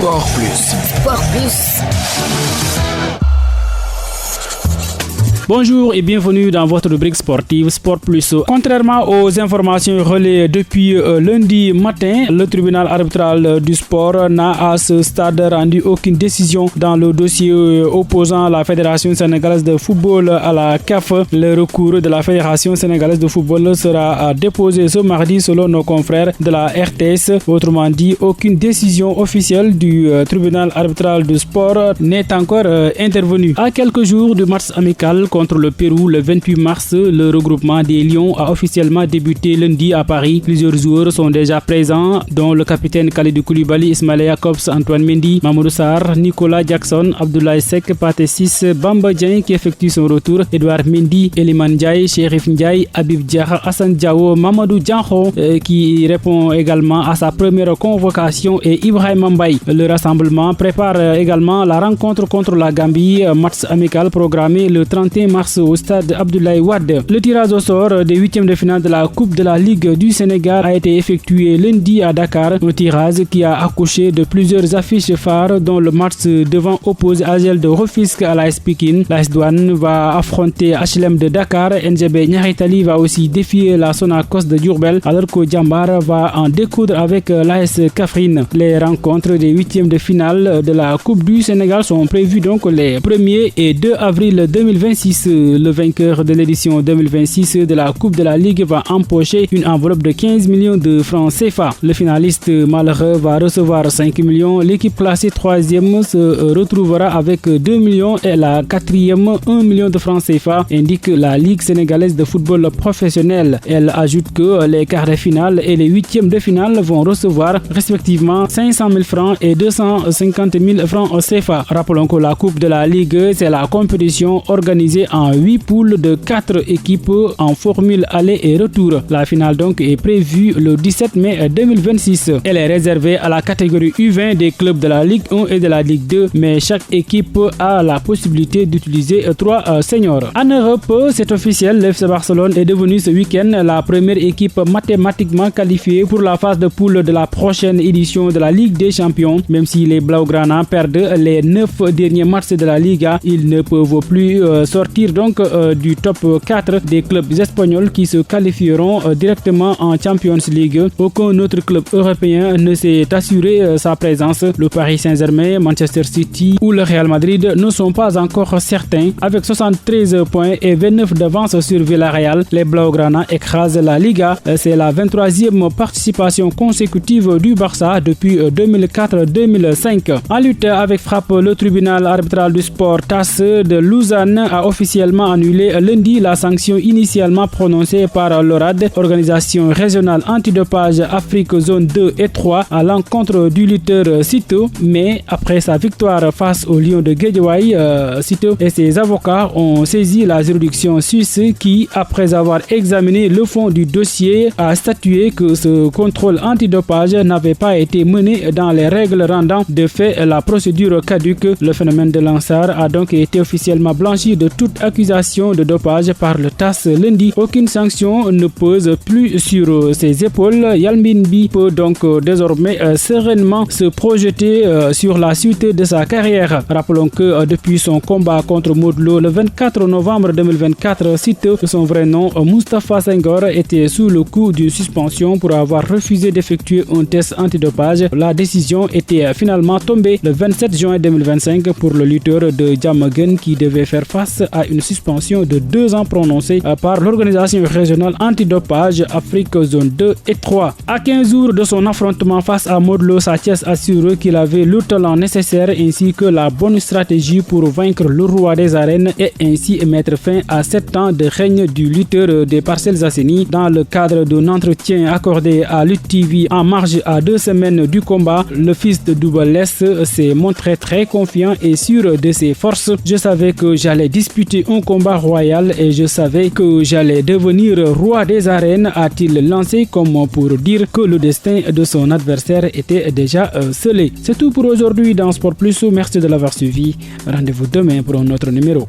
Sport Plus. Sport Plus. Bonjour et bienvenue dans votre rubrique sportive Sport Plus. Contrairement aux informations relayées depuis lundi matin, le tribunal arbitral du sport n'a à ce stade rendu aucune décision dans le dossier opposant la Fédération sénégalaise de football à la CAF. Le recours de la Fédération sénégalaise de football sera déposé ce mardi selon nos confrères de la RTS. Autrement dit, aucune décision officielle du tribunal arbitral du sport n'est encore intervenue. À quelques jours du match amical contre le Pérou le 28 mars, le regroupement des Lions a officiellement débuté lundi à Paris. Plusieurs joueurs sont déjà présents, dont le capitaine Kalidou Koulibaly, Ismaïla Jakobs, Antoine Mendy, Mamadou Sarr, Nicolas Jackson, Abdoulaye Seck, Pathé Ciss, Bamba Dieng qui effectue son retour, Edouard Mendy, Iliman Ndiaye, Chérif Ndiaye, Habib Diarra, Hassan Diawo, Mamadou Diankho qui répond également à sa première convocation et Ibrahima Mbaye. Le rassemblement prépare également la rencontre contre la Gambie, match amical programmé le 31 mars au stade Abdoulaye Wade. Le tirage au sort des huitièmes de finale de la Coupe de la Ligue du Sénégal a été effectué lundi à Dakar. Un tirage qui a accouché de plusieurs affiches phares dont le match devant opposer AGEL de Rufisque à l'AS Pikine. L'AS Douane va affronter HLM de Dakar. NGB Niary Tally va aussi défier la Sonacos de Diourbel alors que Diambar va en découdre avec l'AS Kaffrine. Les rencontres des huitièmes de finale de la Coupe du Sénégal sont prévues donc les 1er et 2 avril 2026. Le vainqueur de l'édition 2026 de la Coupe de la Ligue va empocher une enveloppe de 15 millions de francs CFA. Le finaliste malheureux va recevoir 5 millions. L'équipe classée 3e se retrouvera avec 2 millions et la 4e 1 million de francs CFA, indique la Ligue sénégalaise de football professionnel. Elle ajoute que les quarts de finale et les huitièmes de finale vont recevoir respectivement 500 000 francs et 250 000 francs CFA. Rappelons que la Coupe de la Ligue, c'est la compétition organisée en 8 poules de 4 équipes en formule aller et retour. La finale donc est prévue le 17 mai 2026. Elle est réservée à la catégorie U20 des clubs de la Ligue 1 et de la Ligue 2, mais chaque équipe a la possibilité d'utiliser 3 seniors. En Europe, c'est officiel, l'FC Barcelone est devenu ce week-end la première équipe mathématiquement qualifiée pour la phase de poule de la prochaine édition de la Ligue des Champions. Même si les Blaugrana perdent les 9 derniers matchs de la Liga, ils ne peuvent plus sortir donc du top 4 des clubs espagnols qui se qualifieront directement en Champions League. Aucun autre club européen ne s'est assuré sa présence. Le Paris Saint-Germain, Manchester City ou le Real Madrid ne sont pas encore certains. Avec 73 points et 29 d'avance sur Villarreal, les Blaugrana écrasent la Liga. C'est la 23e participation consécutive du Barça depuis 2004-2005. En lutte avec frappe, le tribunal arbitral du sport TAS de Lausanne a officiellement annulé lundi la sanction initialement prononcée par l'ORAD, organisation régionale antidopage Afrique zone 2 et 3, à l'encontre du lutteur Sito. Mais après sa victoire face au Lion de Guédiawaye, Sito et ses avocats ont saisi la juridiction suisse qui, après avoir examiné le fond du dossier, a statué que ce contrôle antidopage n'avait pas été mené dans les règles rendant de fait la procédure caduque. Le phénomène de Lansar a donc été officiellement blanchi de toute accusation de dopage par le TAS lundi. Aucune sanction ne pèse plus sur ses épaules. Yalminbi peut donc désormais sereinement se projeter sur la suite de sa carrière. Rappelons que depuis son combat contre Modou Lo le 24 novembre 2024, Sito, de son vrai nom Moustapha Senghor, était sous le coup d'une suspension pour avoir refusé d'effectuer un test antidopage. La décision était finalement tombée le 27 juin 2025 pour le lutteur de Diamaguène qui devait faire face à une suspension de 2 ans prononcée par l'organisation régionale antidopage Afrique zone 2 et 3. À 15 jours de son affrontement face à Modou Lo, Sa Thiès assure qu'il avait le talent nécessaire ainsi que la bonne stratégie pour vaincre le roi des arènes et ainsi mettre fin à 7 ans de règne du lutteur des Parcelles Assainies. Dans le cadre d'un entretien accordé à Lutte TV en marge à 2 semaines du combat, le fils de Double Less s'est montré très confiant et sûr de ses forces. Je savais que j'allais disputer un combat royal et je savais que j'allais devenir roi des arènes, a-t-il lancé comme pour dire que le destin de son adversaire était déjà scellé. C'est tout pour aujourd'hui dans Sport Plus. Merci de l'avoir suivi. Rendez-vous demain pour un autre numéro.